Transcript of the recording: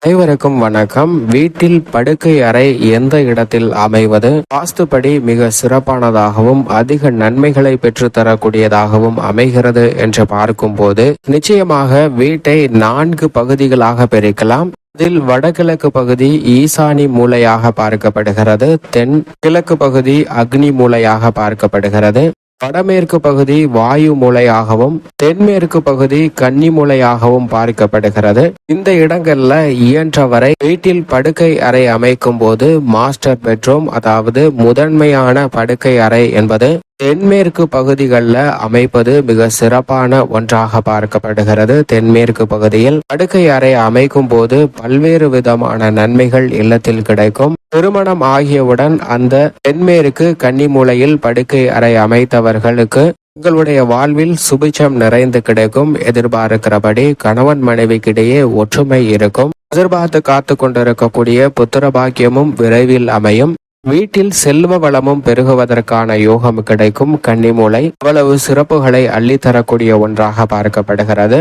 அனைவருக்கும் வணக்கம். வீட்டில் படுக்கை அறை எந்த இடத்தில் அமைவது வாஸ்துப்படி மிக சிறப்பானதாகவும் அதிக நன்மைகளை பெற்றுத்தரக்கூடியதாகவும் அமைகிறது என்று பார்க்கும்போது நிச்சயமாக வீட்டை 4 பகுதிகளாக பிரிக்கலாம். அதில் வடகிழக்கு பகுதி ஈசானி மூலையாக பார்க்கப்படுகிறது. தென் கிழக்கு பகுதி அக்னி மூலையாக பார்க்கப்படுகிறது. வடமேற்கு பகுதி வாயு மூலையாகவும் தென்மேற்கு பகுதி கன்னி மூலையாகவும் பார்க்கப்படுகிறது. இந்த இடங்கள்ல இயன்றவரை வீட்டில் படுக்கை அறை அமைக்கும் போது மாஸ்டர் பெட்ரூம், அதாவது முதன்மையான படுக்கை அறை என்பது தென்மேற்கு பகுதிகளில் அமைப்பது மிக சிறப்பான ஒன்றாக பார்க்கப்படுகிறது. தென்மேற்கு பகுதியில் படுக்கை அறை அமைக்கும் போது பல்வேறு விதமான நன்மைகள் இல்லத்தில் கிடைக்கும். திருமணம் ஆகியவுடன் அந்த தென்மேற்கு கன்னி மூலையில் படுக்கை அறை அமைத்தவர்களுக்கு உங்களுடைய வாழ்வில் சுபிட்சம் நிறைந்து கிடைக்கும். எதிர்பார்க்கிறபடி கணவன் மனைவிக்கிடையே ஒற்றுமை இருக்கும். எதிர்பார்த்து காத்து கொண்டிருக்கக்கூடிய புத்திர பாக்கியமும் விரைவில் அமையும். வீட்டில் செல்வ வளமும் பெருகுவதற்கான யோகம் கிடைக்கும். கன்னிமூலை அவ்வளவு சிறப்புகளை அள்ளித்தரக்கூடிய ஒன்றாக பார்க்கப்படுகிறது.